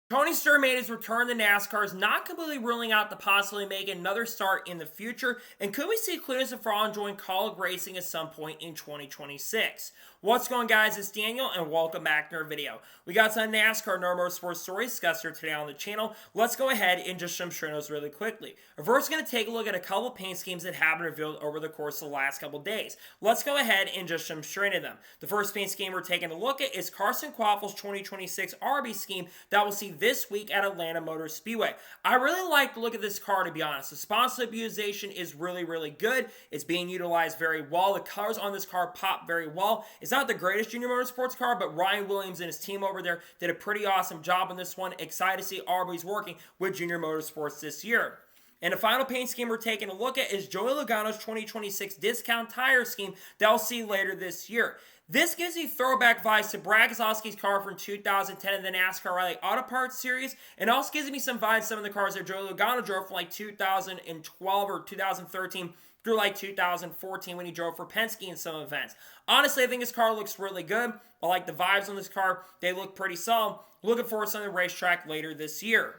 Tony Stewart made his return to NASCAR, is not completely ruling out the possibility of making another start in the future, and could we see Cleetus McFarland join Kaulig Racing at some point in 2026? What's going on, guys? It's Daniel, and welcome back to our video. We got some NASCAR No Motorsports stories discussed here today on the channel. Let's go ahead and just jump straight those really quickly. We're first going to take a look at a couple paint schemes that have been revealed over the course of the last couple days. Let's go ahead and just jump straight into them. The first paint scheme we're taking a look at is Carson Quaffel's 2026 RB scheme that we'll see this week at Atlanta Motor Speedway. I really like the look of this car, to be honest. The sponsorship utilization is really good. It's being utilized very well. The colors on this car pop very well. It's not the greatest junior motorsports car, but Ryan Williams and his team over there did a pretty awesome job on this one. Excited to see RB's working with junior motorsports this year. And the final paint scheme we're taking a look at is Joey Logano's 2026 discount tire scheme that we'll see later this year. This gives me throwback vibes to Brad Keselowski's car from 2010 in the NASCAR Rally Auto Parts Series, and also gives me some vibes some of the cars that Joey Logano drove from like 2012 or 2013 through like 2014 when he drove for Penske in some events. Honestly, I think this car looks really good. I like the vibes on this car. They look pretty solid. Looking forward to some of the racetrack later this year.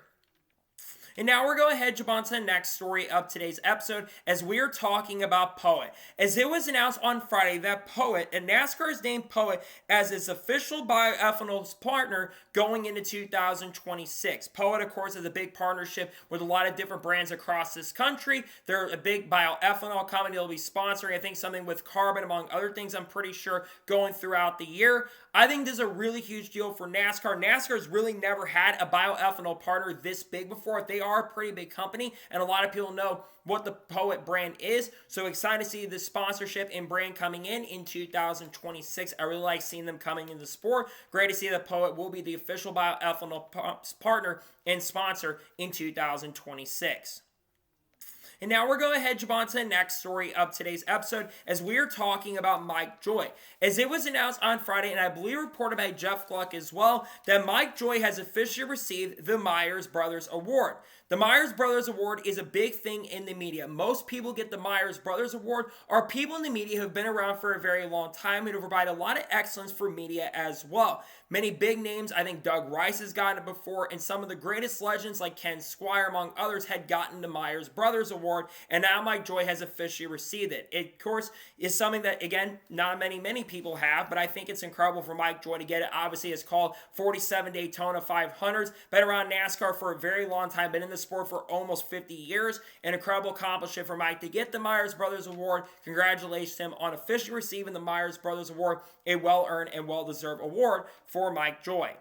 And now we're going to jump on to the next story of today's episode as we're talking about Poet. As it was announced on Friday that Poet, and NASCAR has named Poet as its official bioethanol partner going into 2026. Poet, of course, is a big partnership with a lot of different brands across this country. They're a big bioethanol company that will be sponsoring, I think, something with carbon, among other things, I'm pretty sure, going throughout the year. I think this is a really huge deal for NASCAR. NASCAR has really never had a bioethanol partner this big before. They are a pretty big company, and a lot of people know what the Poet brand is. So excited to see the sponsorship and brand coming in 2026. I really like seeing them coming into the sport. Great to see that Poet will be the official bioethanol partner and sponsor in 2026. And now we're going to jump on to the next story of today's episode as we're talking about Mike Joy. As it was announced on Friday, and I believe reported by Jeff Gluck as well, that Mike Joy has officially received the Myers Brothers Award. The Myers Brothers Award is a big thing in the media. Most people get the Myers Brothers Award are people in the media who have been around for a very long time and who provide a lot of excellence for media as well. Many big names, I think Doug Rice has gotten it before, and some of the greatest legends like Ken Squire, among others, had gotten the Myers Brothers Award, and now Mike Joy has officially received it. It, of course, is something that, again, not many people have, but I think it's incredible for Mike Joy to get it. Obviously, it's called 47 Daytona 500s. Been around NASCAR for a very long time, been in the sport for almost 50 years. An incredible accomplishment for Mike to get the Myers Brothers Award. Congratulations to him on officially receiving the Myers Brothers Award, a well-earned and well-deserved award for Mike Joy.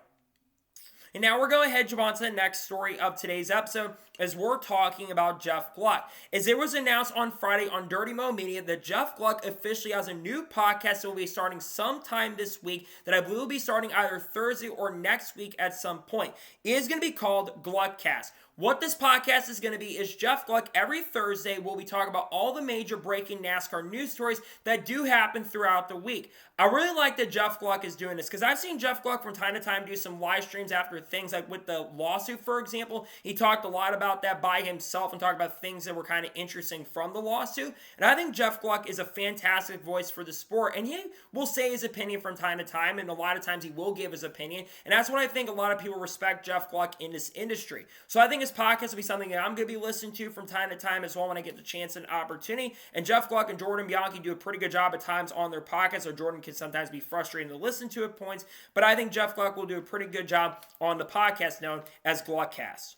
And now we're going to jump on to the next story of today's episode as we're talking about Jeff Gluck. As it was announced on Friday on Dirty Mo Media that Jeff Gluck officially has a new podcast that will be starting sometime this week that I believe will be starting either Thursday or next week at some point. It is going to be called Gluckcast. What this podcast is going to be is Jeff Gluck every Thursday will be talking about all the major breaking NASCAR news stories that do happen throughout the week. I really like that Jeff Gluck is doing this because I've seen Jeff Gluck from time to time do some live streams after things like with the lawsuit, for example. He talked a lot about that by himself and talked about things that were kind of interesting from the lawsuit. And I think Jeff Gluck is a fantastic voice for the sport, and he will say his opinion from time to time, and a lot of times he will give his opinion. And that's what I think a lot of people respect Jeff Gluck in this industry. So I think his podcast will be something that I'm going to be listening to from time to time as well when I get the chance and opportunity. And Jeff Gluck and Jordan Bianchi do a pretty good job at times on their podcast, so Jordan can sometimes be frustrating to listen to at points, but I think Jeff Gluck will do a pretty good job on the podcast known as Gluckcast.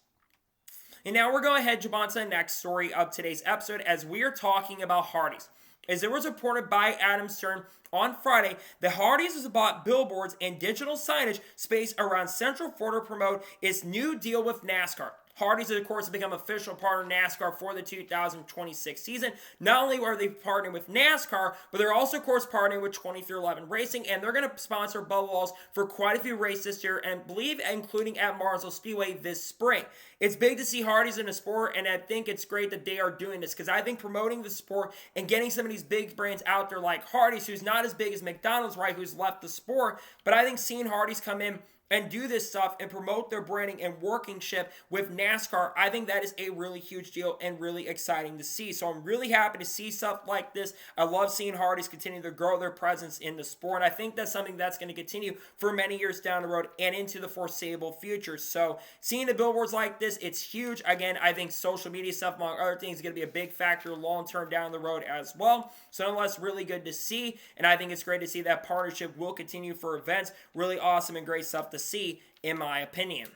And now we're going to jump on to the next story of today's episode as we are talking about Hardees. As it was reported by Adam Stern on Friday, the Hardees has bought billboards and digital signage space around Central Florida to promote its new deal with NASCAR. Hardees, of course, have become official partner of NASCAR for the 2026 season. Not only are they partnering with NASCAR, but they're also, of course, partnering with 2311 Racing, and they're going to sponsor Bubba Walls for quite a few races this year, and believe including at Martinsville Speedway this spring. It's big to see Hardees in the sport, and I think it's great that they are doing this, because I think promoting the sport and getting some of these big brands out there like Hardees, who's not as big as McDonald's, right, who's left the sport, but I think seeing Hardees come in and do this stuff and promote their branding and workingship with NASCAR, I think that is a really huge deal and really exciting to see. So I'm really happy to see stuff like this. I love seeing Hardees continue to grow their presence in the sport. I think that's something that's going to continue for many years down the road and into the foreseeable future. So seeing the billboards like this, it's huge. Again, I think social media stuff, among other things, is going to be a big factor long-term down the road as well. So nonetheless, really good to see. And I think it's great to see that partnership will continue for events. Really awesome and great stuff to see, in my opinion.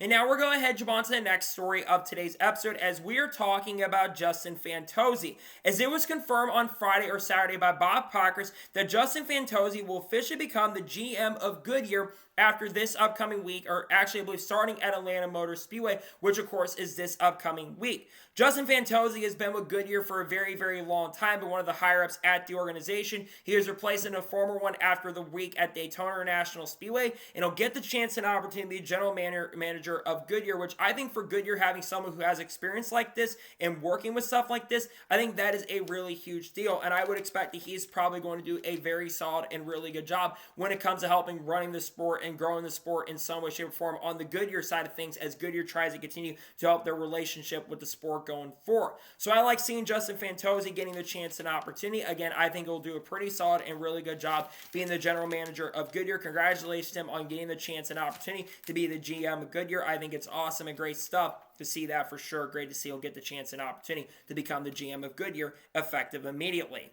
And now we're going to jump on to the next story of today's episode as we are talking about Justin Fantozzi. As it was confirmed on Friday or Saturday by Bob Pockrass that Justin Fantozzi will officially become the GM of Goodyear after this upcoming week, or actually I believe starting at Atlanta Motor Speedway, which of course is this upcoming week. Justin Fantozzi has been with Goodyear for a very, very long time, but one of the higher-ups at the organization. He is replacing a former one after the week at Daytona International Speedway, and he'll get the chance and opportunity to be general manager of Goodyear, which I think for Goodyear, having someone who has experience like this and working with stuff like this, I think that is a really huge deal, and I would expect that he's probably going to do a very solid and really good job when it comes to helping running the sport and growing the sport in some way, shape, or form on the Goodyear side of things as Goodyear tries to continue to help their relationship with the sport going forward. So I like seeing Justin Fantozzi getting the chance and opportunity. Again, I think he'll do a pretty solid and really good job being the general manager of Goodyear. Congratulations to him on getting the chance and opportunity to be the GM of Goodyear. I think it's awesome and great stuff to see that for sure. Great to see he'll get the chance and opportunity to become the GM of Goodyear effective immediately.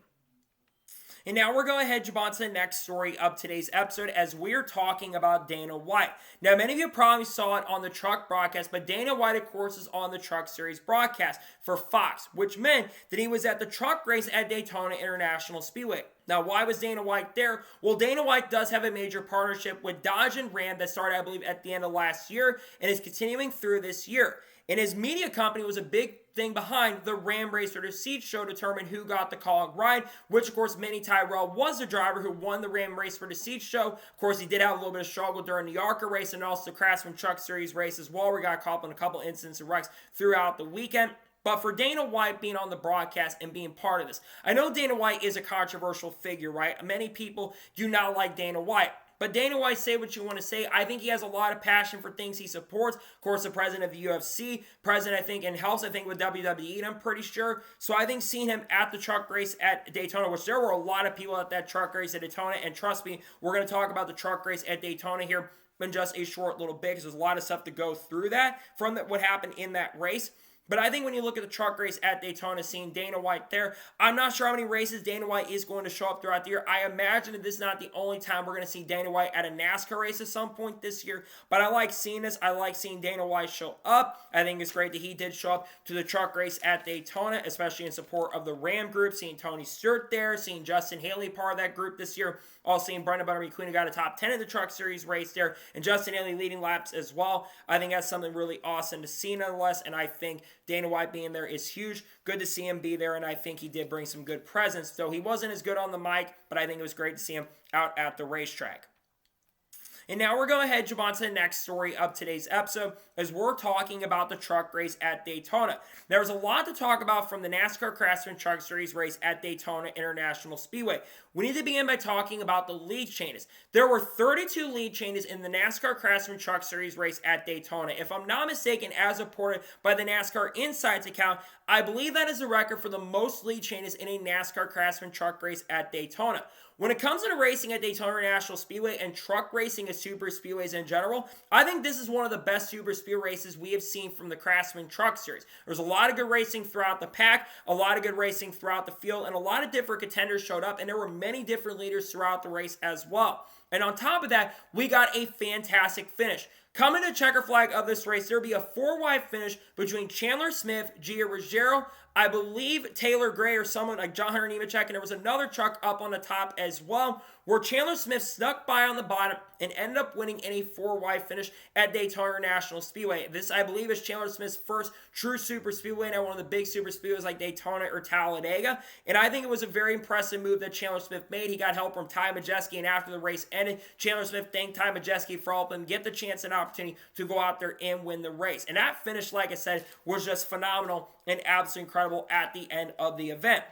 And now we're going to jump on to the next story of today's episode as we're talking about Dana White. Now, many of you probably saw it on the truck broadcast, but Dana White, of course, is on the Truck Series broadcast for Fox, which meant that he was at the truck race at Daytona International Speedway. Now, why was Dana White there? Well, Dana White does have a major partnership with Dodge and Ram that started, I believe, at the end of last year and is continuing through this year. And his media company was a big thing behind the Ram Racer to Seed show to determine who got the Kaulig ride, which of course Minnie Tyrell was the driver who won the Ram Race for the Seed show. Of course, he did have a little bit of struggle during the ARCA race and also the Craftsman Truck Series race as well. We got caught up in a couple incidents of wrecks throughout the weekend. But for Dana White being on the broadcast and being part of this, I know Dana White is a controversial figure, right? Many people do not like Dana White. But Dana White, say what you want to say. I think he has a lot of passion for things he supports. Of course, the president of the UFC, president, I think, and helps, I think, with WWE, I'm pretty sure. So I think seeing him at the truck race at Daytona, which there were a lot of people at that truck race at Daytona, and trust me, we're going to talk about the truck race at Daytona here in just a short little bit, because there's a lot of stuff to go through that from what happened in that race. But I think when you look at the truck race at Daytona, seeing Dana White there, I'm not sure how many races Dana White is going to show up throughout the year. I imagine that this is not the only time we're going to see Dana White at a NASCAR race at some point this year. But I like seeing this. I like seeing Dana White show up. I think it's great that he did show up to the truck race at Daytona, especially in support of the Ram group. Seeing Tony Stewart there, seeing Justin Haley part of that group this year. Also seeing Brendan Butterby Queen, who got a top 10 in the Truck Series race there, and Justin Haley leading laps as well. I think that's something really awesome to see nonetheless, and I think Dana White being there is huge. Good to see him be there, and I think he did bring some good presence. Though he wasn't as good on the mic, but I think it was great to see him out at the racetrack. And now we're going to jump on to the next story of today's episode as we're talking about the truck race at Daytona. There's a lot to talk about from the NASCAR Craftsman Truck Series race at Daytona International Speedway. We need to begin by talking about the lead changes. There were 32 lead changes in the NASCAR Craftsman Truck Series race at Daytona. If I'm not mistaken, as reported by the NASCAR Insights account, I believe that is a record for the most lead changes in a NASCAR Craftsman truck race at Daytona. When it comes to the racing at Daytona International Speedway and truck racing at super speedways in general, I think this is one of the best super speedway races we have seen from the Craftsman Truck Series. There's a lot of good racing throughout the pack, a lot of good racing throughout the field, and a lot of different contenders showed up, and there were many different leaders throughout the race as well. And on top of that, we got a fantastic finish. Coming to checker flag of this race, there'll be a 4-wide finish between Chandler Smith, Gio Ruggiero, I believe Taylor Gray or someone like John Hunter Nemechek, and there was another truck up on the top as well, where Chandler Smith snuck by on the bottom and ended up winning in a 4-wide finish at Daytona International Speedway. This, I believe, is Chandler Smith's first true super speedway at one of the big super speedways like Daytona or Talladega, and I think it was a very impressive move that Chandler Smith made. He got help from Ty Majeski, and after the race ended, Chandler Smith thanked Ty Majeski for helping him get the chance and opportunity to go out there and win the race. And that finish, like I said, was just phenomenal and absolutely incredible at the end of the event.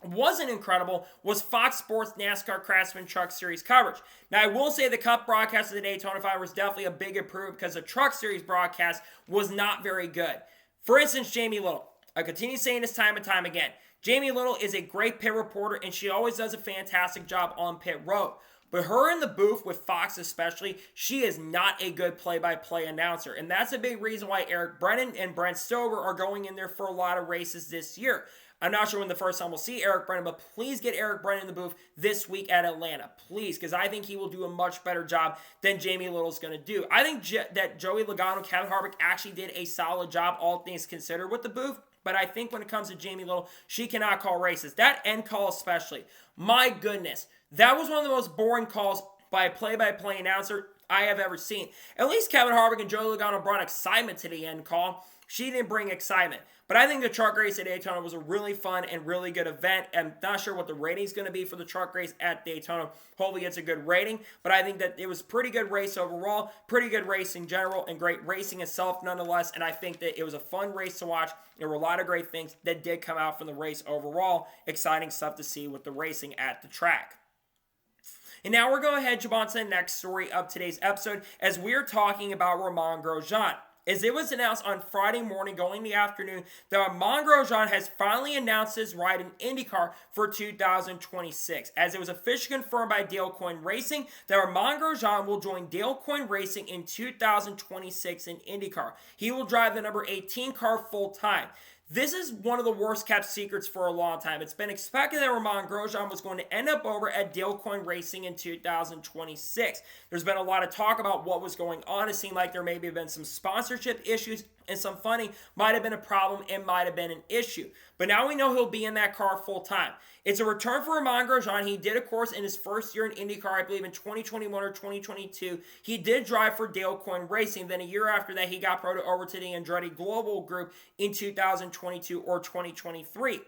wasn't incredible was Fox Sports NASCAR Craftsman Truck Series coverage. Now, I will say the Cup broadcast of the Daytona 5 was definitely a big improvement because the Truck Series broadcast was not very good. For instance, Jamie Little. I continue saying this time and time again. Jamie Little is a great pit reporter, and she always does a fantastic job on pit road. But her in the booth with Fox especially, she is not a good play-by-play announcer. And that's a big reason why Eric Brennan and Brent Stover are going in there for a lot of races this year. I'm not sure when the first time we'll see Eric Brennan, but please get Eric Brennan in the booth this week at Atlanta. Please, because I think he will do a much better job than Jamie Little's going to do. I think that Joey Logano, Kevin Harvick actually did a solid job, all things considered, with the booth. But I think when it comes to Jamie Little, she cannot call races. That end call especially. My goodness. That was one of the most boring calls by a play-by-play announcer I have ever seen. At least Kevin Harvick and Joey Logano brought excitement to the end call. She didn't bring excitement. But I think the truck race at Daytona was a really fun and really good event. I'm not sure what the rating is going to be for the truck race at Daytona. Hopefully it's a good rating. But I think that it was a pretty good race overall, pretty good race in general, and great racing itself nonetheless. And I think that it was a fun race to watch. There were a lot of great things that did come out from the race overall. Exciting stuff to see with the racing at the track. And now we're going to head on to the next story of today's episode as we're talking about Romain Grosjean. As it was announced on Friday morning going the afternoon that Romain Grosjean has finally announced his ride in IndyCar for 2026. As it was officially confirmed by Dale Coyne Racing that Romain Grosjean will join Dale Coyne Racing in 2026 in IndyCar. He will drive the number 18 car full time. This is one of the worst kept secrets for a long time. It's been expected that Romain Grosjean was going to end up over at Dale Coyne Racing in 2026. There's been a lot of talk about what was going on. It seemed like there maybe have been some sponsorship issues and some funding might have been a problem and might have been an issue. But now we know he'll be in that car full time. It's a return for Romain Grosjean. He did, of course, in his first year in IndyCar, I believe in 2021 or 2022, he did drive for Dale Coyne Racing. Then a year after that, he got promoted over to the Andretti Global Group in 2022 or 2023.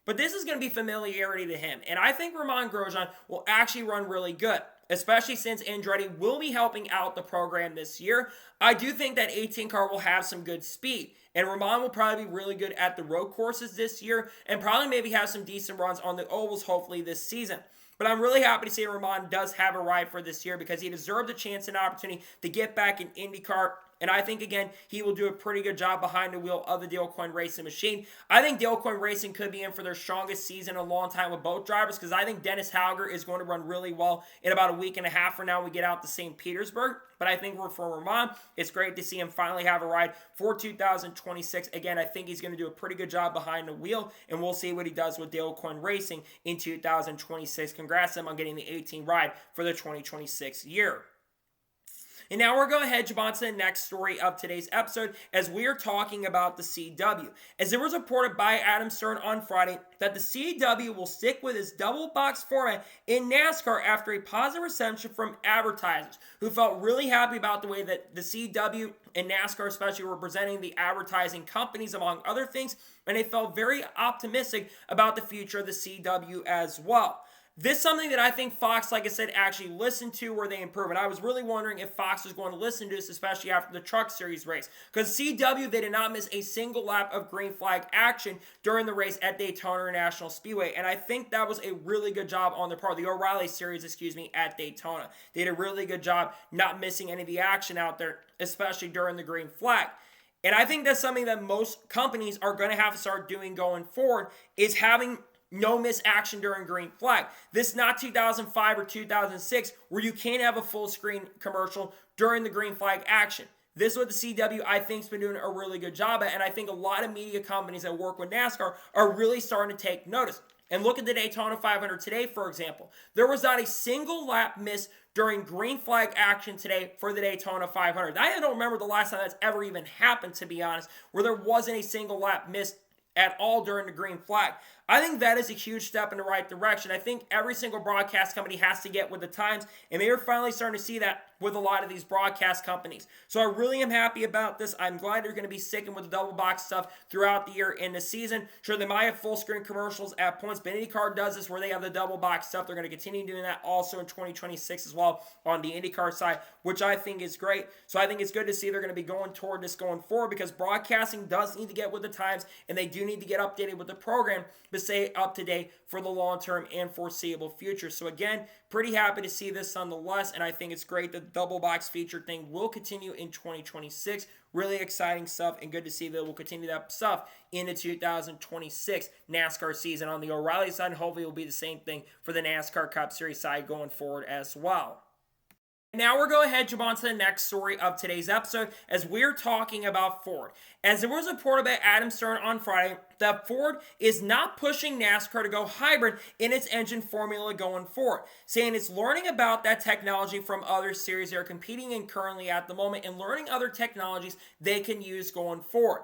But this is going to be familiarity to him. And I think Romain Grosjean will actually run really good, especially since Andretti will be helping out the program this year. I do think that 18 car will have some good speed. And Romain will probably be really good at the road courses this year and probably maybe have some decent runs on the ovals hopefully this season. But I'm really happy to see Romain does have a ride for this year because he deserved a chance and opportunity to get back in IndyCar. And I think, again, he will do a pretty good job behind the wheel of the Dale Coyne Racing machine. I think Dale Coyne Racing could be in for their strongest season in a long time with both drivers because I think Dennis Hauger is going to run really well in about a week and a half from now. We get out to St. Petersburg. But I think for Romain, it's great to see him finally have a ride for 2026. Again, I think he's going to do a pretty good job behind the wheel, and we'll see what he does with Dale Coyne Racing in 2026. Congrats to him on getting the 18 ride for the 2026 year. And now we're going to head on to the next story of today's episode as we are talking about the CW. As it was reported by Adam Stern on Friday that the CW will stick with its double box format in NASCAR after a positive reception from advertisers who felt really happy about the way that the CW and NASCAR especially were presenting the advertising companies among other things, and they felt very optimistic about the future of the CW as well. This is something that I think Fox, like I said, actually listened to where they improve. And I was really wondering if Fox was going to listen to this, especially after the Truck Series race. Because CW, they did not miss a single lap of green flag action during the race at Daytona International Speedway. And I think that was a really good job on their part. The O'Reilly Series, at Daytona. They did a really good job not missing any of the action out there, especially during the green flag. And I think that's something that most companies are going to have to start doing going forward, is having no miss action during green flag. This is not 2005 or 2006 where you can't have a full screen commercial during the green flag action. This is what the CW, I think, has been doing a really good job at, and I think a lot of media companies that work with NASCAR are really starting to take notice. And look at the Daytona 500 today, for example. There was not a single lap miss during green flag action today for the Daytona 500. I don't remember the last time that's ever even happened, to be honest, where there wasn't a single lap miss at all during the green flag. I think that is a huge step in the right direction. I think every single broadcast company has to get with the times, and they're finally starting to see that with a lot of these broadcast companies. So I really am happy about this. I'm glad they're going to be sticking with the double box stuff throughout the year and the season. Sure, they might have full screen commercials at points, but IndyCar does this where they have the double box stuff. They're going to continue doing that also in 2026 as well on the IndyCar side, which I think is great. So I think it's good to see they're going to be going toward this going forward because broadcasting does need to get with the times, and they do need to get updated with the program, to stay up to date for the long-term and foreseeable future. So again, pretty happy to see this nonetheless, and I think it's great that the double box feature thing will continue in 2026. Really exciting stuff, and good to see that we'll continue that stuff into 2026 NASCAR season on the O'Reilly side, and hopefully it will be the same thing for the NASCAR Cup Series side going forward as well. Now we're going ahead and jump on to the next story of today's episode as we're talking about Ford. As there was reported by Adam Stern on Friday that Ford is not pushing NASCAR to go hybrid in its engine formula going forward, saying it's learning about that technology from other series they are competing in currently at the moment and learning other technologies they can use going forward.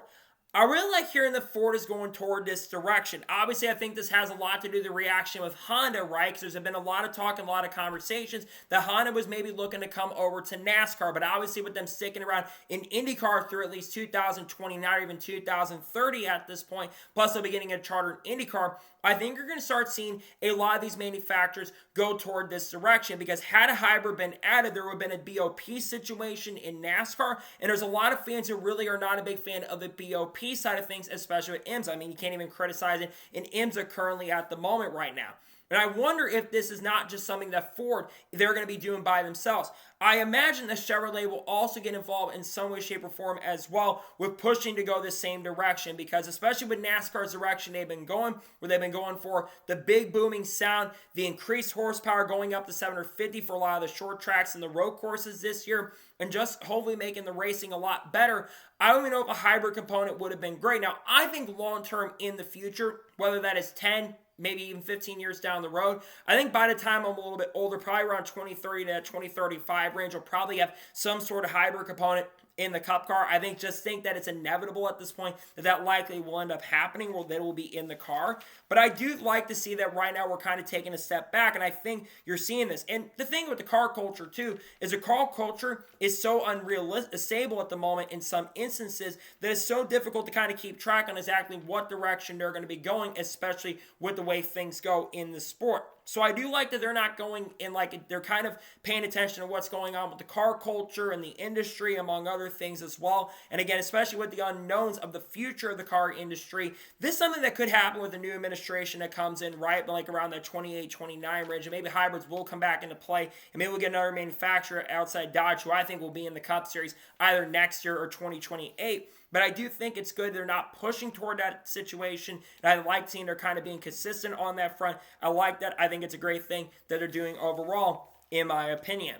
I really like hearing that Ford is going toward this direction. Obviously, I think this has a lot to do with the reaction with Honda, right? Because there's been a lot of talk and a lot of conversations that Honda was maybe looking to come over to NASCAR. But obviously, with them sticking around in IndyCar through at least 2029 or even 2030 at this point, plus they'll be getting a charter in IndyCar, I think you're going to start seeing a lot of these manufacturers go toward this direction, because had a hybrid been added, there would have been a BOP situation in NASCAR, and there's a lot of fans who really are not a big fan of the BOP side of things, especially with IMSA. I mean, you can't even criticize it in IMSA currently at the moment right now. And I wonder if this is not just something that Ford, they're going to be doing by themselves. I imagine that Chevrolet will also get involved in some way, shape, or form as well with pushing to go the same direction, because especially with NASCAR's direction they've been going, where they've been going for the big booming sound, the increased horsepower going up to 750 for a lot of the short tracks and the road courses this year, and just hopefully making the racing a lot better. I don't even know if a hybrid component would have been great. Now, I think long-term in the future, whether that is 10, maybe even 15 years down the road, I think by the time I'm a little bit older, probably around 2030 to 2035 range, I'll probably have some sort of hybrid component in the Cup car. I just think that it's inevitable at this point that likely will end up happening, or that it will be in the car. But I do like to see that right now we're kind of taking a step back, and I think you're seeing this. And the thing with the car culture too is the car culture is so unstable at the moment in some instances that it's so difficult to kind of keep track on exactly what direction they're going to be going, especially with the way things go in the sport. So I do like that they're not going in, like, they're kind of paying attention to what's going on with the car culture and the industry, among other things as well. And again, especially with the unknowns of the future of the car industry, this is something that could happen with the new administration that comes in, right? Like around that 28, 29 range. And maybe hybrids will come back into play. And maybe we'll get another manufacturer outside Dodge, who I think will be in the Cup Series either next year or 2028. But I do think it's good they're not pushing toward that situation. And I like seeing they're kind of being consistent on that front. I like that. I think it's a great thing that they're doing overall, in my opinion.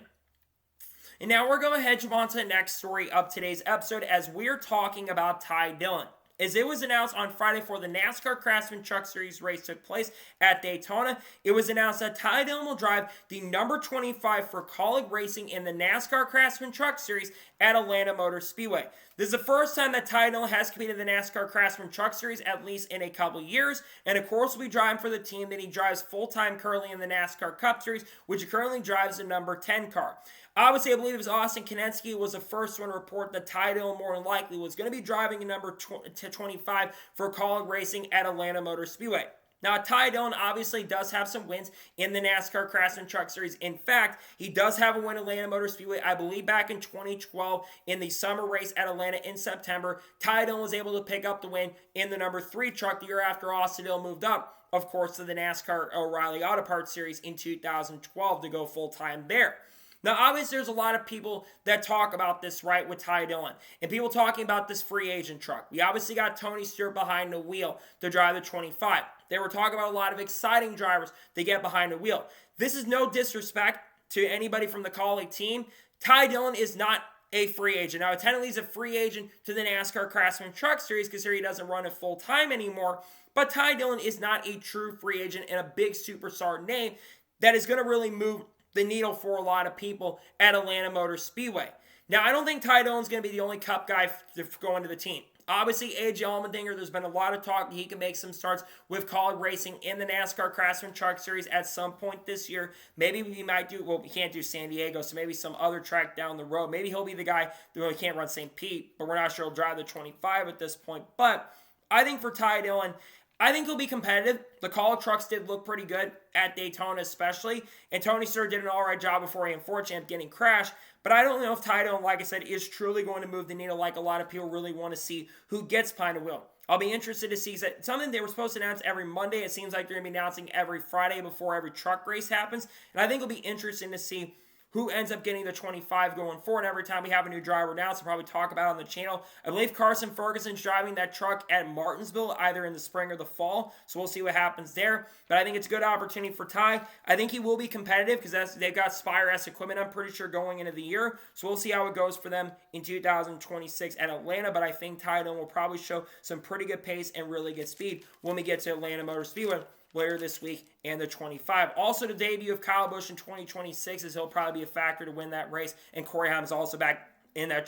And now we're going to head on to the next story of today's episode as we're talking about Ty Dillon. As it was announced on Friday before the NASCAR Craftsman Truck Series race took place at Daytona, it was announced that Ty Dillon will drive the number 25 for Kaulig Racing in the NASCAR Craftsman Truck Series at Atlanta Motor Speedway. This is the first time that Ty Dillon has competed in the NASCAR Craftsman Truck Series, at least in a couple years, and of course will be driving for the team that he drives full-time currently in the NASCAR Cup Series, which he currently drives the number 10 car. Obviously, I believe it was Austin Konensky was the first one to report that Ty Dillon more than likely was going to be driving a number 25 for Kaulig Racing at Atlanta Motor Speedway. Now, Ty Dillon obviously does have some wins in the NASCAR Craftsman Truck Series. In fact, he does have a win at Atlanta Motor Speedway, I believe back in 2012 in the summer race at Atlanta in September. Ty Dillon was able to pick up the win in the number 3 truck the year after Austin Dillon moved up, of course, to the NASCAR O'Reilly Auto Parts Series in 2012 to go full-time there. Now, obviously, there's a lot of people that talk about this, right, with Ty Dillon. And people talking about this free agent truck. We obviously got Tony Stewart behind the wheel to drive the 25. They were talking about a lot of exciting drivers to get behind the wheel. This is no disrespect to anybody from the Kaulig team. Ty Dillon is not a free agent. Now, technically, he's a free agent to the NASCAR Craftsman Truck Series because here he doesn't run it full-time anymore. But Ty Dillon is not a true free agent and a big superstar name that is going to really move the needle for a lot of people at Atlanta Motor Speedway. Now, I don't think Ty Dillon's going to be the only Cup guy to go into the team. Obviously, AJ Allmendinger, there's been a lot of talk that he can make some starts with Kaulig Racing in the NASCAR Craftsman Truck Series at some point this year. Maybe we might do, well, we can't do San Diego, so maybe some other track down the road. Maybe he'll be the guy who can't run St. Pete, but we're not sure he'll drive the 25 at this point. But I think for Ty Dillon, I think he'll be competitive. The Kaulig trucks did look pretty good at Daytona especially, and Tony Stewart did an all right job before he unfortunately ended up getting crashed. But I don't know if Dillon, like I said, is truly going to move the needle like a lot of people really want to see who gets behind the wheel. I'll be interested to see that something they were supposed to announce every Monday. It seems like they're going to be announcing every Friday before every truck race happens. And I think it'll be interesting to see who ends up getting the 25 going forward. Every time we have a new driver announced, we'll probably talk about it on the channel. I believe Carson Ferguson's driving that truck at Martinsville either in the spring or the fall, so we'll see what happens there. But I think it's a good opportunity for Ty. I think he will be competitive because they've got Spire S equipment, I'm pretty sure, going into the year. So we'll see how it goes for them in 2026 at Atlanta. But I think Ty Dillon will probably show some pretty good pace and really good speed when we get to Atlanta Motor Speedway later this week and the 25. Also, the debut of Kyle Busch in 2026 is he'll probably be a factor to win that race, and Corey Heim is also back in that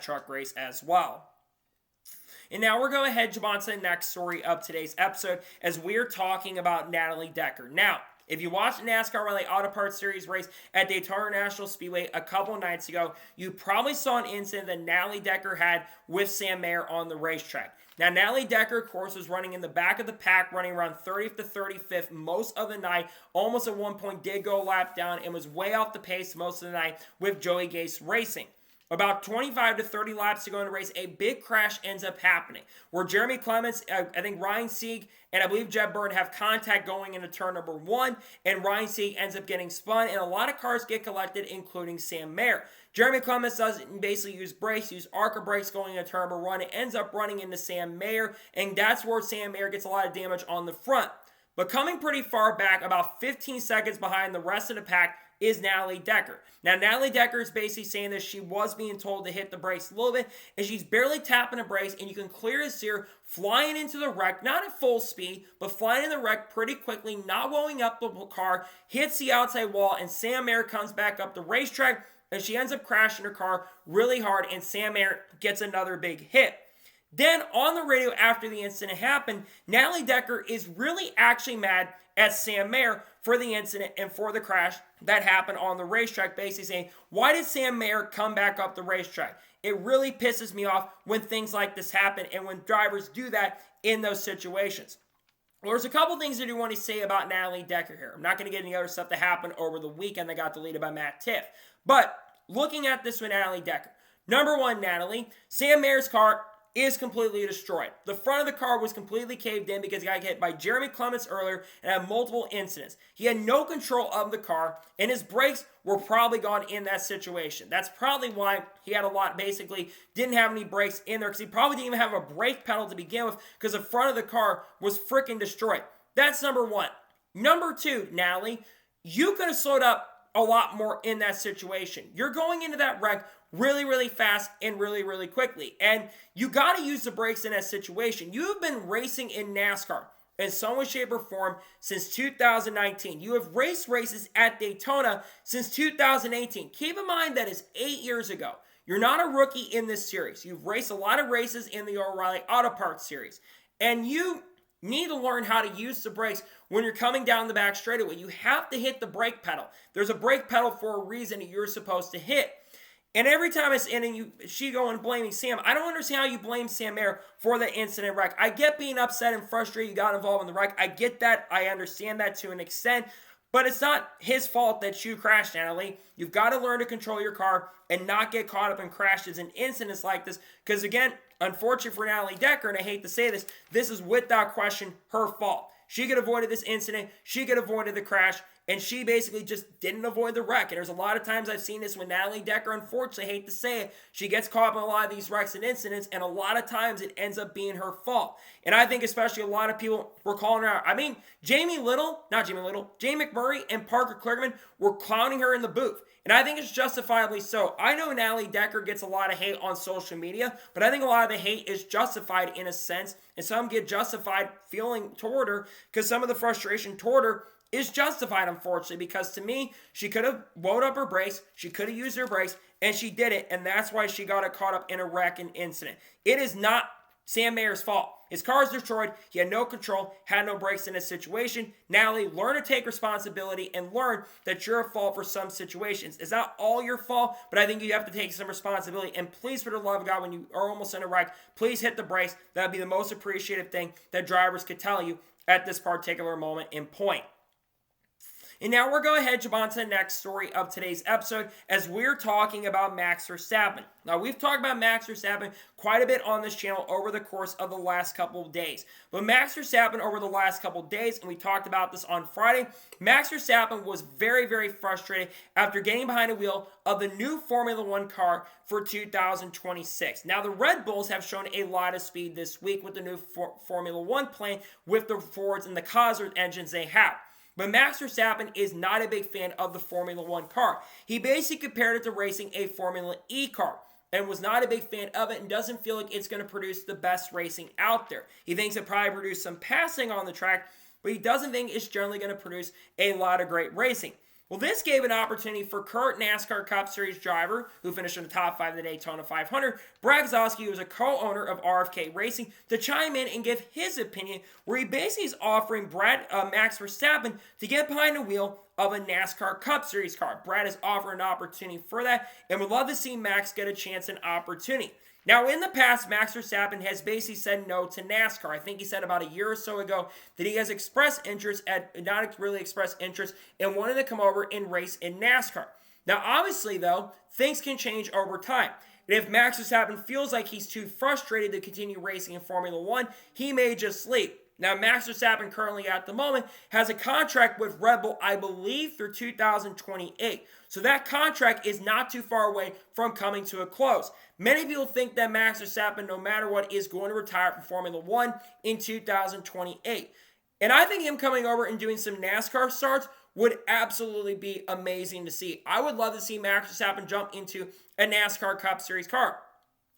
truck race as well. And now we're going to head on to the next story of today's episode as we're talking about Natalie Decker. Now, if you watched the NASCAR Rally Auto Parts Series race at Daytona National Speedway a couple nights ago, you probably saw an incident that Natalie Decker had with Sam Mayer on the racetrack. Now, Natalie Decker, of course, was running in the back of the pack, running around 30th to 35th most of the night. Almost at one point did go a lap down and was way off the pace most of the night with Joey Gase Racing. About 25 to 30 laps to go in the race, a big crash ends up happening where Jeremy Clements, I think Ryan Sieg, and I believe Jeb Burton have contact going into turn number 1, and Ryan Sieg ends up getting spun, and a lot of cars get collected, including Sam Mayer. Jeremy Clements doesn't basically use brakes, use ARCA brakes going into turn number 1. It ends up running into Sam Mayer, and that's where Sam Mayer gets a lot of damage on the front. But coming pretty far back, about 15 seconds behind the rest of the pack, is Natalie Decker. Now, Natalie Decker is basically saying that she was being told to hit the brakes a little bit, and she's barely tapping the brakes, and you can clearly see her flying into the wreck, not at full speed, but flying in the wreck pretty quickly, not blowing up the car, hits the outside wall, and Sam Mayer comes back up the racetrack, and she ends up crashing her car really hard, and Sam Mayer gets another big hit. Then, on the radio after the incident happened, Natalie Decker is really actually mad at Sam Mayer for the incident and for the crash that happened on the racetrack, basically saying, why did Sam Mayer come back up the racetrack? It really pisses me off when things like this happen and when drivers do that in those situations. Well, there's a couple things I do want to say about Natalie Decker here. I'm not going to get any other stuff that happened over the weekend that got deleted by Matt Tiff. But looking at this with Natalie Decker, number one, Natalie, Sam Mayer's car is completely destroyed. The front of the car was completely caved in because he got hit by Jeremy Clements earlier and had multiple incidents. He had no control of the car, and his brakes were probably gone in that situation. That's probably why he had basically didn't have any brakes in there, because he probably didn't even have a brake pedal to begin with, because the front of the car was freaking destroyed. That's number one. Number two, Natalie, you could have slowed up a lot more in that situation. You're going into that wreck really, really fast and really, really quickly. And you got to use the brakes in that situation. You have been racing in NASCAR in some way, shape, or form since 2019. You have raced races at Daytona since 2018. Keep in mind that is 8 years ago. You're not a rookie in this series. You've raced a lot of races in the O'Reilly Auto Parts series. And you need to learn how to use the brakes when you're coming down the back straightaway. You have to hit the brake pedal. There's a brake pedal for a reason that you're supposed to hit. And every time it's in and she going blaming Sam, I don't understand how you blame Sam Mayer for the incident wreck. I get being upset and frustrated you got involved in the wreck. I get that. I understand that to an extent. But it's not his fault that you crashed, Natalie. You've got to learn to control your car and not get caught up in crashes and incidents like this. Because again, unfortunately for Natalie Decker, and I hate to say this, this is without question her fault. She could have avoided this incident. She could have avoided the crash. And she basically just didn't avoid the wreck. And there's a lot of times I've seen this when Natalie Decker, unfortunately, hate to say it, she gets caught up in a lot of these wrecks and incidents, and a lot of times it ends up being her fault. And I think especially a lot of people were calling her out. I mean, Jamie McMurray and Parker Kligerman were clowning her in the booth. And I think it's justifiably so. I know Natalie Decker gets a lot of hate on social media, but I think a lot of the hate is justified in a sense, and some get justified feeling toward her because some of the frustration toward her is justified, unfortunately, because to me, she could have wound up her brakes, she could have used her brakes, and she did it, and that's why she got caught up in a wreck and incident. It is not Sam Mayer's fault. His car is destroyed. He had no control, had no brakes in this situation. Natalie, learn to take responsibility and learn that you're at fault for some situations. It's not all your fault, but I think you have to take some responsibility. And please, for the love of God, when you are almost in a wreck, please hit the brakes. That would be the most appreciative thing that drivers could tell you at this particular moment and point. And now we're going to head on to the next story of today's episode as we're talking about Max Verstappen. Now, we've talked about Max Verstappen quite a bit on this channel over the course of the last couple of days. But Max Verstappen over the last couple of days, and we talked about this on Friday, Max Verstappen was very, very frustrated after getting behind the wheel of the new Formula One car for 2026. Now, the Red Bulls have shown a lot of speed this week with the new Formula One plane with the Fords and the Cosworth engines they have. But Max Verstappen is not a big fan of the Formula One car. He basically compared it to racing a Formula E car and was not a big fan of it and doesn't feel like it's going to produce the best racing out there. He thinks it probably produce some passing on the track, but he doesn't think it's generally going to produce a lot of great racing. Well, this gave an opportunity for current NASCAR Cup Series driver, who finished in the top 5 of the Daytona 500, Brad Keselowski, who is a co-owner of RFK Racing, to chime in and give his opinion, where he basically is offering Max Verstappen to get behind the wheel of a NASCAR Cup Series car. Brad is offering an opportunity for that, and would love to see Max get a chance and opportunity. Now, in the past, Max Verstappen has basically said no to NASCAR. I think he said about a year or so ago that he has expressed interest, not really expressed interest, in wanting to come over and race in NASCAR. Now, obviously, though, things can change over time. And if Max Verstappen feels like he's too frustrated to continue racing in Formula One, he may just leave. Now, Max Verstappen currently at the moment has a contract with Red Bull, I believe, through 2028. So that contract is not too far away from coming to a close. Many people think that Max Verstappen, no matter what, is going to retire from Formula One in 2028. And I think him coming over and doing some NASCAR starts would absolutely be amazing to see. I would love to see Max Verstappen jump into a NASCAR Cup Series car.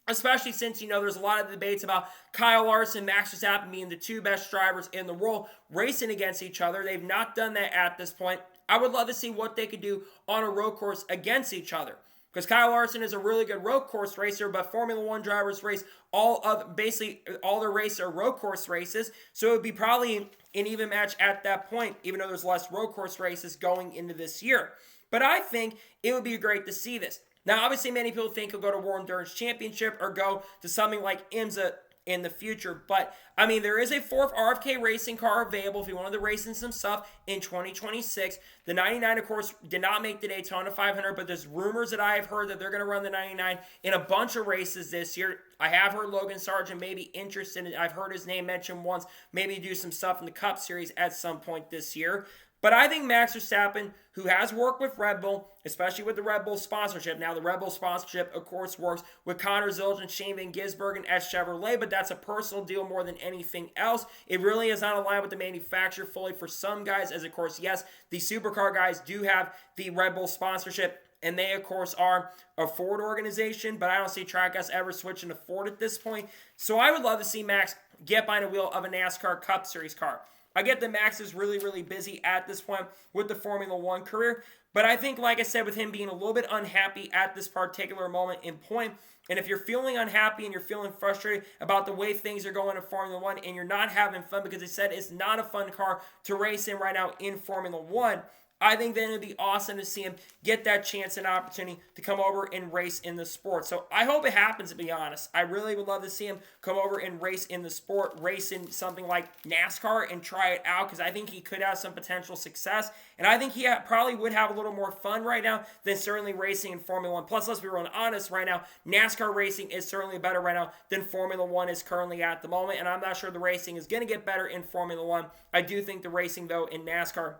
Especially since, there's a lot of debates about Kyle Larson and Max Verstappen being the two best drivers in the world racing against each other. They've not done that at this point. I would love to see what they could do on a road course against each other. Because Kyle Larson is a really good road course racer, but Formula One drivers race all their races are road course races. So it would be probably an even match at that point, even though there's less road course races going into this year. But I think it would be great to see this. Now, obviously, many people think he'll go to World Endurance Championship or go to something like IMSA in the future. But, there is a fourth RFK racing car available if you wanted to race in some stuff in 2026. The 99, of course, did not make the Daytona 500, but there's rumors that I have heard that they're going to run the 99 in a bunch of races this year. I have heard Logan Sargent may be interested in it. I've heard his name mentioned once, maybe do some stuff in the Cup Series at some point this year. But I think Max Verstappen, who has worked with Red Bull, especially with the Red Bull sponsorship. Now, the Red Bull sponsorship, of course, works with Connor Zildjian, Shane Van Gisbergen at Chevrolet, but that's a personal deal more than anything else. It really is not aligned with the manufacturer fully for some guys, as, of course, yes, the supercar guys do have the Red Bull sponsorship, and they, of course, are a Ford organization, but I don't see Trackhouse ever switching to Ford at this point. So I would love to see Max get behind the wheel of a NASCAR Cup Series car. I get that Max is really, really busy at this point with the Formula One career, but I think, like I said, with him being a little bit unhappy at this particular moment in point, and if you're feeling unhappy and you're feeling frustrated about the way things are going in Formula One and you're not having fun because they said it's not a fun car to race in right now in Formula One, I think then it'd be awesome to see him get that chance and opportunity to come over and race in the sport. So I hope it happens, to be honest. I really would love to see him come over and race in the sport, race in something like NASCAR and try it out, because I think he could have some potential success. And I think he probably would have a little more fun right now than certainly racing in Formula One. Plus, let's be real honest right now, NASCAR racing is certainly better right now than Formula One is currently at the moment. And I'm not sure the racing is going to get better in Formula One. I do think the racing, though, in NASCAR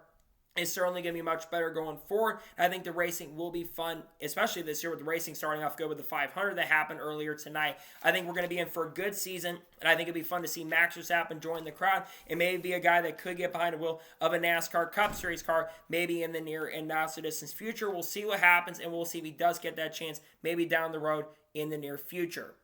is certainly going to be much better going forward. I think the racing will be fun, especially this year with the racing starting off good with the 500 that happened earlier tonight. I think we're going to be in for a good season, and I think it'd be fun to see Max Verstappen join the crowd and maybe be a guy that could get behind the wheel of a NASCAR Cup Series car maybe in the near and not so distant future. We'll see what happens, and we'll see if he does get that chance maybe down the road in the near future.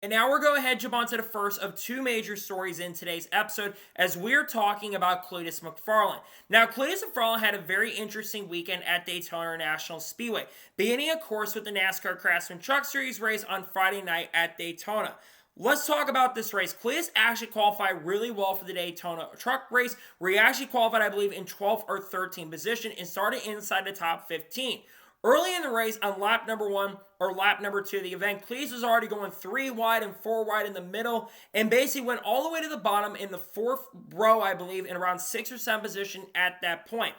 And now we're going to jump on to the first of two major stories in today's episode as we're talking about Cleetus McFarland. Now, Cleetus McFarland had a very interesting weekend at Daytona International Speedway, beginning, of course, with the NASCAR Craftsman Truck Series race on Friday night at Daytona. Let's talk about this race. Cleetus actually qualified really well for the Daytona truck race, where he actually qualified, I believe, in 12th or 13th position and started inside the top 15. Early in the race, on lap number 1 or lap number 2 of the event, Cleetus was already going 3 wide and 4 wide in the middle, and basically went all the way to the bottom in the 4th row, I believe, in around 6th or 7th position at that point.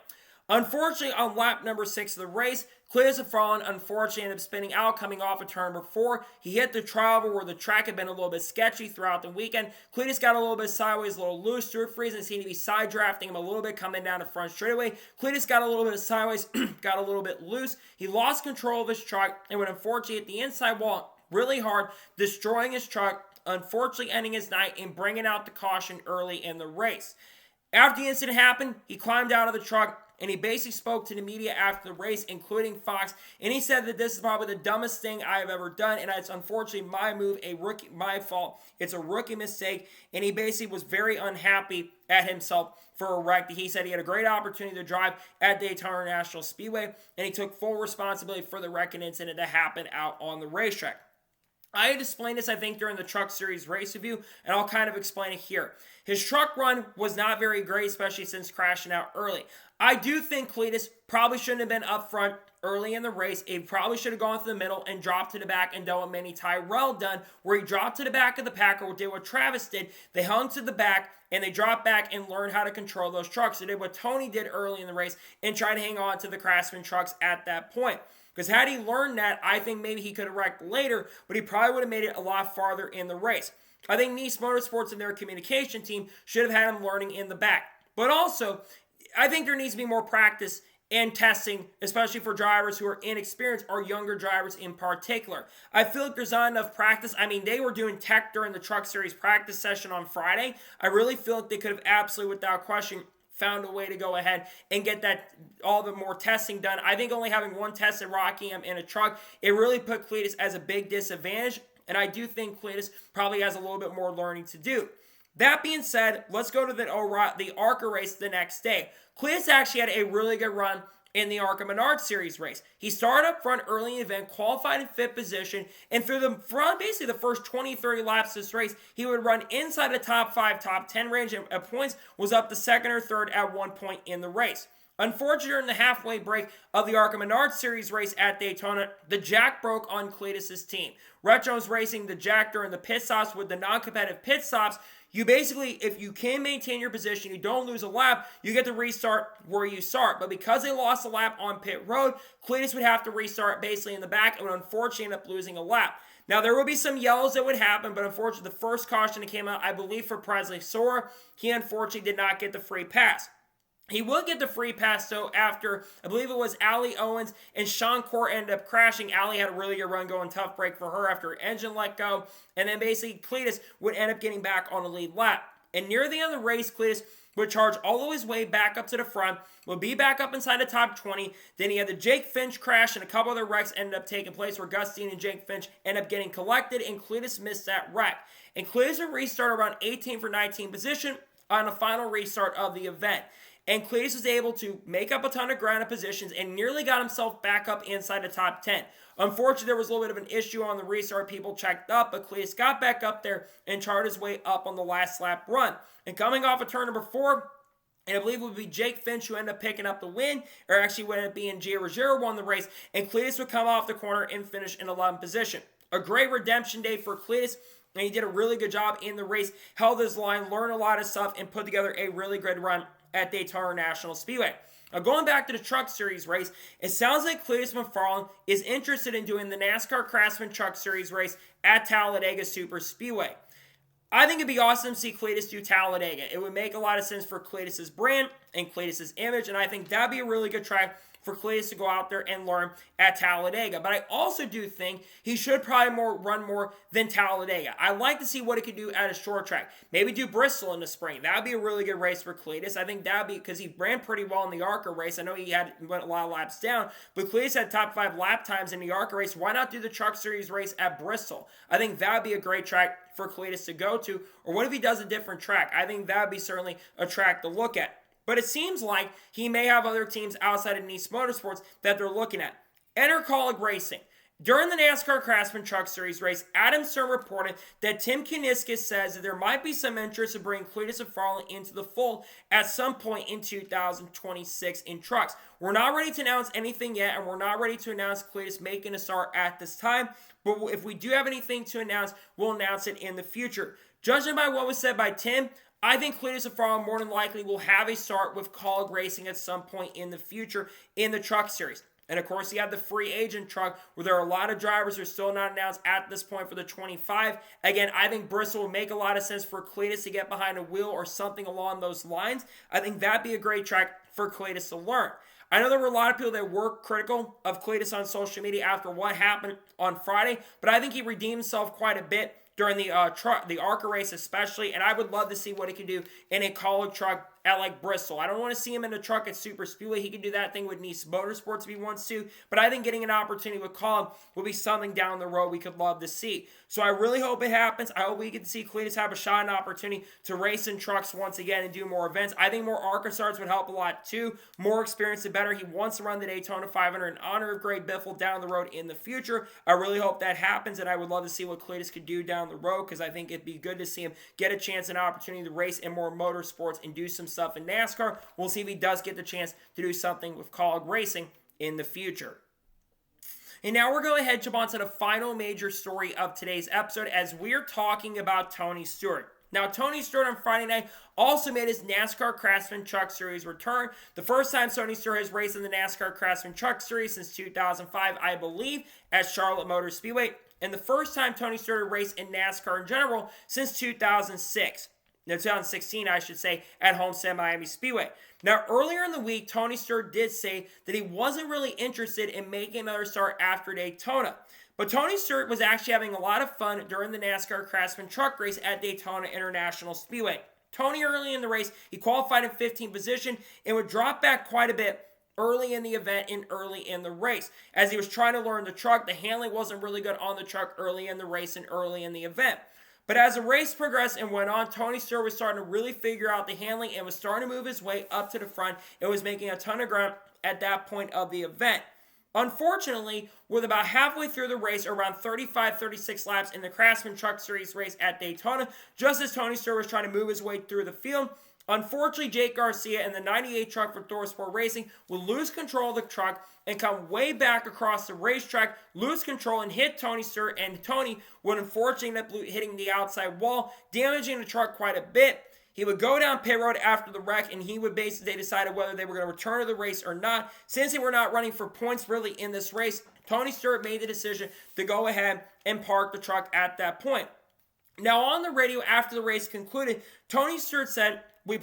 Unfortunately, on lap number 6 of the race, Cleetus McFarland unfortunately ended up spinning out coming off of turn number 4. He hit the travel where the track had been a little bit sketchy throughout the weekend. Cleetus got a little bit sideways, a little loose. Stewart Friesen seemed to be side drafting him a little bit coming down the front straightaway. Cleetus got a little bit sideways, got a little bit loose. He lost control of his truck and would unfortunately hit the inside wall really hard, destroying his truck, unfortunately ending his night and bringing out the caution early in the race. After the incident happened, he climbed out of the truck, and he basically spoke to the media after the race, including Fox, and he said that this is probably the dumbest thing I have ever done, and it's unfortunately my fault. It's a rookie mistake, and he basically was very unhappy at himself for a wreck. He said he had a great opportunity to drive at Daytona International Speedway, and he took full responsibility for the wreck and incident that happened out on the racetrack. I had explained this, I think, during the Truck Series race review, and I'll kind of explain it here. His truck run was not very great, especially since crashing out early. I do think Cleetus probably shouldn't have been up front early in the race. He probably should have gone through the middle and dropped to the back and done what Manny Tyrell done, where he dropped to the back of the pack, or did what Travis did. They hung to the back, and they dropped back and learned how to control those trucks. They did what Tony did early in the race and tried to hang on to the Craftsman trucks at that point. Because had he learned that, I think maybe he could have wrecked later, but he probably would have made it a lot farther in the race. I think Nice Motorsports and their communication team should have had him learning in the back. But also, I think there needs to be more practice and testing, especially for drivers who are inexperienced or younger drivers in particular. I feel like there's not enough practice. I mean, they were doing tech during the Truck Series practice session on Friday. I really feel like they could have absolutely, without question, found a way to go ahead and get that all the more testing done. I think only having one tested rocking him in a truck, it really put Cleetus as a big disadvantage, and I do think Cleetus probably has a little bit more learning to do. That being said, let's go to the ARCA race the next day. Cleetus actually had a really good run in the ARCA Menard Series race. He started up front early in the event, qualified in 5th position, and through the front, basically the first 20-30 laps of this race, he would run inside the top 5, top 10 range, and at points was up to 2nd or 3rd at one point in the race. Unfortunately, during the halfway break of the ARCA Menard Series race at Daytona, the jack broke on Cleetus' team. Rhett Jones racing the jack during the pit stops with the non-competitive pit stops. You basically, if you can maintain your position, you don't lose a lap, you get to restart where you start. But because they lost a lap on pit road, Cleetus would have to restart basically in the back and would unfortunately end up losing a lap. Now, there would be some yellows that would happen, but unfortunately, the first caution that came out, I believe, for Presley Sora, he unfortunately did not get the free pass. He would get the free pass, though, after, I believe it was Allie Owens and Sean Core ended up crashing. Allie had a really good run going, tough break for her after her engine let go. And then basically Cleetus would end up getting back on the lead lap. And near the end of the race, Cleetus would charge all of his way back up to the front, would be back up inside the top 20. Then he had the Jake Finch crash, and a couple other wrecks ended up taking place where Gus Dean and Jake Finch ended up getting collected, and Cleetus missed that wreck. And Cleetus would restart around 18 for 19 position on the final restart of the event. And Cleetus was able to make up a ton of ground and positions and nearly got himself back up inside the top 10. Unfortunately, there was a little bit of an issue on the restart. People checked up, but Cleetus got back up there and charted his way up on the last lap run. And coming off of turn number 4, and I believe it would be Jake Finch who ended up picking up the win, or actually would end up being Gio Ruggiero won the race, and Cleetus would come off the corner and finish in 11th position. A great redemption day for Cleetus, and he did a really good job in the race, held his line, learned a lot of stuff, and put together a really good run at Daytona International Speedway. Now, going back to the Truck Series race, it sounds like Cleetus McFarland is interested in doing the NASCAR Craftsman Truck Series race at Talladega Super Speedway. I think it'd be awesome to see Cleetus do Talladega. It would make a lot of sense for Cleetus' brand and Cleetus' image, and I think that'd be a really good track for Cleetus to go out there and learn at Talladega. But I also do think he should probably run more than Talladega. I'd like to see what he could do at a short track. Maybe do Bristol in the spring. That would be a really good race for Cleetus. I think that would be, because he ran pretty well in the ARCA race. I know he went a lot of laps down, but Cleetus had top 5 lap times in the ARCA race. Why not do the Truck Series race at Bristol? I think that would be a great track for Cleetus to go to. Or what if he does a different track? I think that would be certainly a track to look at. But it seems like he may have other teams outside of Nice Motorsports that they're looking at. Enter Kaulig Racing. During the NASCAR Craftsman Truck Series race, Adam Stern reported that Tim Kuniskis says that there might be some interest in bringing Cleetus McFarland into the fold at some point in 2026 in trucks. We're not ready to announce anything yet, and we're not ready to announce Cleetus making a start at this time, but if we do have anything to announce, we'll announce it in the future. Judging by what was said by Tim, I think Cleetus McFarland more than likely will have a start with Kaulig Racing at some point in the future in the Truck Series. And of course, you have the free agent truck where there are a lot of drivers who are still not announced at this point for the 25. Again, I think Bristol would make a lot of sense for Cleetus to get behind a wheel or something along those lines. I think that'd be a great track for Cleetus to learn. I know there were a lot of people that were critical of Cleetus on social media after what happened on Friday, but I think he redeemed himself quite a bit during the ARCA race especially, and I would love to see what he can do in a Kaulig truck at like Bristol. I don't want to see him in a truck at Super Speedway. He can do that thing with Nice Motorsports if he wants to, but I think getting an opportunity with Kaulig will be something down the road we could love to see. So I really hope it happens. I hope we get to see Cleetus have a shot and opportunity to race in trucks once again and do more events. I think more ARCA starts would help a lot too. More experience, the better. He wants to run the Daytona 500 in honor of Greg Biffle down the road in the future. I really hope that happens, and I would love to see what Cleetus could do down the road because I think it'd be good to see him get a chance and opportunity to race in more motorsports and do some stuff in NASCAR. We'll see if he does get the chance to do something with Kaulig Racing in the future. And now we're going to jump on to the final major story of today's episode as we're talking about Tony Stewart. Now, Tony Stewart on Friday night also made his NASCAR Craftsman Truck Series return. The first time Tony Stewart has raced in the NASCAR Craftsman Truck Series since 2005, I believe, at Charlotte Motor Speedway. And the first time Tony Stewart raced in NASCAR in general since 2006. No, 2016, I should say, at Homestead Miami Speedway. Now, earlier in the week, Tony Stewart did say that he wasn't really interested in making another start after Daytona. But Tony Stewart was actually having a lot of fun during the NASCAR Craftsman Truck Race at Daytona International Speedway. Tony, early in the race, he qualified in 15th position and would drop back quite a bit early in the event and early in the race. As he was trying to learn the truck, the handling wasn't really good on the truck early in the race and early in the event. But as the race progressed and went on, Tony Stewart was starting to really figure out the handling and was starting to move his way up to the front and was making a ton of ground at that point of the event. Unfortunately, with about halfway through the race, around 35-36 laps in the Craftsman Truck Series race at Daytona, just as Tony Stewart was trying to move his way through the field, unfortunately, Jake Garcia and the 98 truck for ThorSport Racing will lose control of the truck and come way back across the racetrack, lose control, and hit Tony Stewart, and Tony would unfortunately end up hitting the outside wall, damaging the truck quite a bit. He would go down pit road after the wreck, and he would basically decide whether they were going to return to the race or not. Since they were not running for points really in this race, Tony Stewart made the decision to go ahead and park the truck at that point. Now, on the radio after the race concluded, Tony Stewart said, they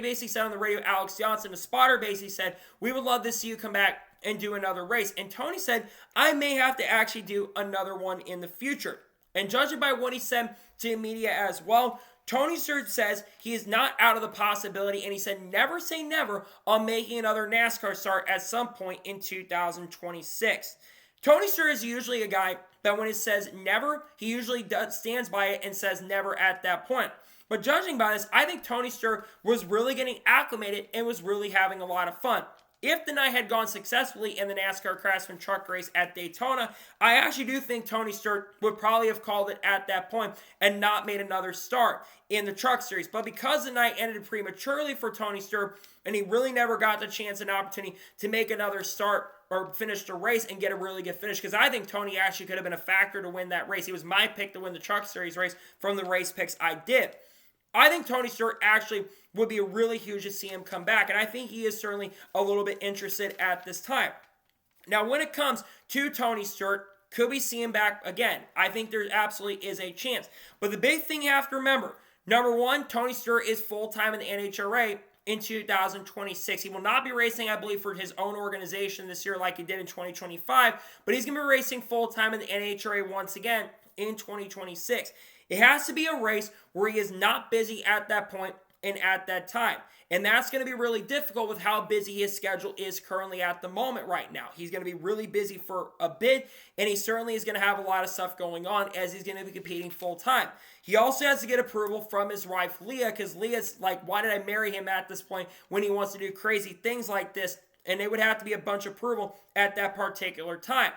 basically said on the radio, Alex Johnson, the spotter, basically said, we would love to see you come back and do another race. And Tony said, I may have to actually do another one in the future. And judging by what he said to the media as well, Tony Stewart says he is not out of the possibility, and he said never say never on making another NASCAR start at some point in 2026. Tony Stewart is usually a guy that when he says never, he usually stands by it and says never at that point. But judging by this, I think Tony Stewart was really getting acclimated and was really having a lot of fun. If the night had gone successfully in the NASCAR Craftsman Truck Race at Daytona, I actually do think Tony Stewart would probably have called it at that point and not made another start in the Truck Series. But because the night ended prematurely for Tony Stewart and he really never got the chance and opportunity to make another start or finish the race and get a really good finish, because I think Tony actually could have been a factor to win that race. He was my pick to win the Truck Series race from the race picks I did. I think Tony Stewart actually would be really huge to see him come back, and I think he is certainly a little bit interested at this time. Now, when it comes to Tony Stewart, could we see him back again? I think there absolutely is a chance. But the big thing you have to remember, number one, Tony Stewart is full-time in the NHRA in 2026. He will not be racing, I believe, for his own organization this year like he did in 2025, but he's going to be racing full-time in the NHRA once again in 2026. It has to be a race where he is not busy at that point and at that time. And that's going to be really difficult with how busy his schedule is currently at the moment right now. He's going to be really busy for a bit, and he certainly is going to have a lot of stuff going on as he's going to be competing full-time. He also has to get approval from his wife, Leah, because Leah's like, why did I marry him at this point when he wants to do crazy things like this? And it would have to be a bunch of approval at that particular time.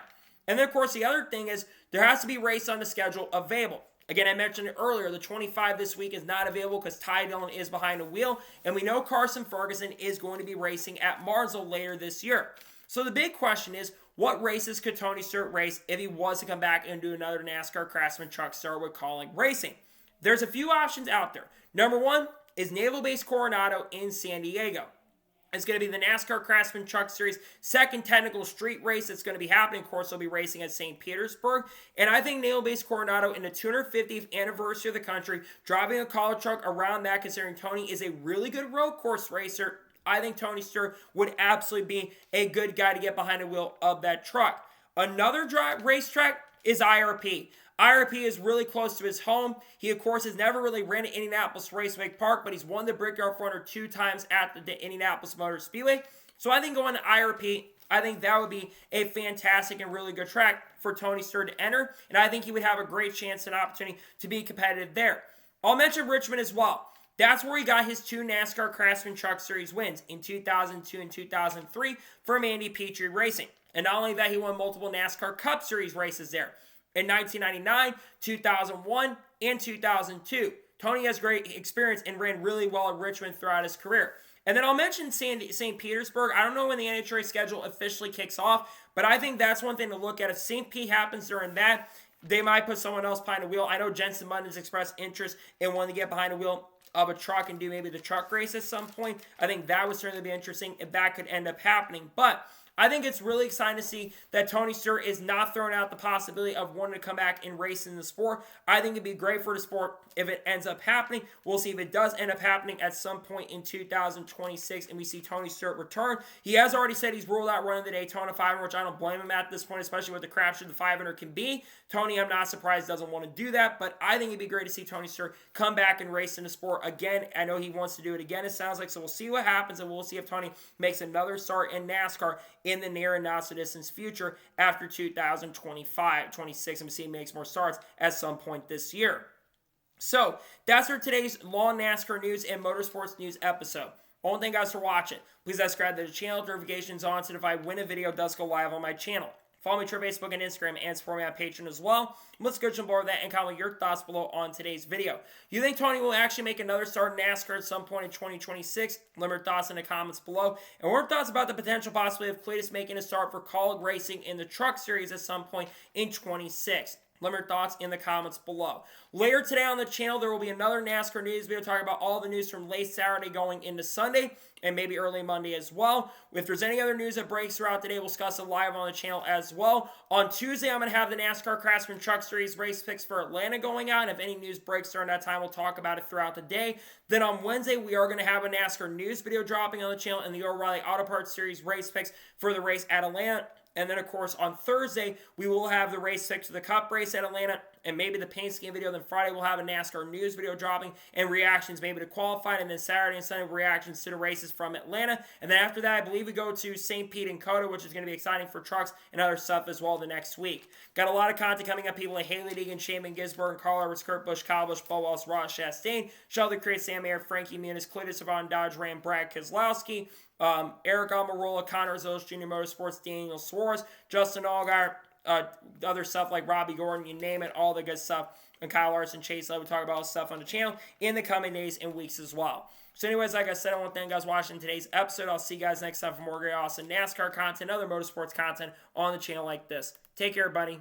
And then, of course, the other thing is there has to be a race on the schedule available. Again, I mentioned it earlier, the 25 this week is not available because Ty Dillon is behind the wheel, and we know Carson Ferguson is going to be racing at Martinsville later this year. So the big question is, what races could Tony Stewart race if he was to come back and do another NASCAR Craftsman Truck Start with Kaulig Racing? There's a few options out there. Number one is Naval Base Coronado in San Diego. It's going to be the NASCAR Craftsman Truck Series second technical street race that's going to be happening. Of course, they'll be racing at St. Petersburg. And I think Naval Base Coronado in the 250th anniversary of the country, driving a Kaulig truck around that, considering Tony is a really good road course racer, I think Tony Stewart would absolutely be a good guy to get behind the wheel of that truck. Another racetrack is IRP. IRP is really close to his home. He, of course, has never really ran at Indianapolis Raceway Park, but he's won the Brickyard 400 2 times at the Indianapolis Motor Speedway. So I think going to IRP, I think that would be a fantastic and really good track for Tony Stewart to enter, and I think he would have a great chance and opportunity to be competitive there. I'll mention Richmond as well. That's where he got his 2 NASCAR Craftsman Truck Series wins in 2002 and 2003 from Andy Petrie Racing. And not only that, he won multiple NASCAR Cup Series races there. In 1999, 2001, and 2002. Tony has great experience and ran really well at Richmond throughout his career. And then I'll mention St. Petersburg. I don't know when the NHRA schedule officially kicks off, but I think that's one thing to look at. If St. Pete happens during that, they might put someone else behind the wheel. I know Jensen Button's expressed interest in wanting to get behind the wheel of a truck and do maybe the truck race at some point. I think that would certainly be interesting if that could end up happening. But I think it's really exciting to see that Tony Stewart is not throwing out the possibility of wanting to come back and race in the sport. I think it'd be great for the sport if it ends up happening. We'll see if it does end up happening at some point in 2026 and we see Tony Stewart return. He has already said he's ruled out running the Daytona 500, which I don't blame him at this point, especially with the crapshoot the 500 can be. Tony, I'm not surprised, doesn't want to do that, but I think it'd be great to see Tony Stewart come back and race in the sport again. I know he wants to do it again, it sounds like, so we'll see what happens, and we'll see if Tony makes another start in NASCAR in the near and not so distant future after 2025, 26, and we see he makes more starts at some point this year. So that's for today's Law NASCAR news and motorsports news episode. I want to thank you guys for watching. Please subscribe to the channel, notifications on, so if I win a video, it does go live on my channel. Follow me on Facebook and Instagram and support me on Patreon as well. Let's go jump over that and comment your thoughts below on today's video. Do you think Tony will actually make another start in NASCAR at some point in 2026? Let me know your thoughts in the comments below. And what are your thoughts about the potential possibility of Cleetus making a start for Kaulig Racing in the Truck Series at some point in 2026? Let me know your thoughts in the comments below. Later today on the channel, there will be another NASCAR news video talking about all the news from late Saturday going into Sunday and maybe early Monday as well. If there's any other news that breaks throughout the day, we'll discuss it live on the channel as well. On Tuesday, I'm going to have the NASCAR Craftsman Truck Series race picks for Atlanta going out. And if any news breaks during that time, we'll talk about it throughout the day. Then on Wednesday, we are going to have a NASCAR news video dropping on the channel and the O'Reilly Auto Parts Series race picks for the race at Atlanta. And then, of course, on Thursday, we will have the race picks for the Cup race at Atlanta and maybe the paint scheme video. Then Friday, we'll have a NASCAR news video dropping and reactions maybe to qualify. And then Saturday and Sunday, reactions to the races from Atlanta. And then after that, I believe we go to St. Pete and COTA, which is going to be exciting for trucks and other stuff as well the next week. Got a lot of content coming up. People like Haley Deegan, Shaman Gisberg, Carl Edwards, Kurt Busch, Kyle Busch, Bo Wallace, Ross Chastain, Sheldon Creed, Sam Ayer, Frankie Muniz, Cleetus Savon, Dodge Ram, Brad Keselowski, Eric Almirola, Connor Zos, Junior Motorsports, Daniel Suarez, Justin Allgaier, other stuff like Robbie Gordon, you name it, all the good stuff. And Kyle Larson, Chase Love, we talk about all this stuff on the channel in the coming days and weeks as well. So anyways, like I said, I want to thank you guys for watching today's episode. I'll see you guys next time for more great, awesome NASCAR content, other motorsports content on the channel like this. Take care, everybody.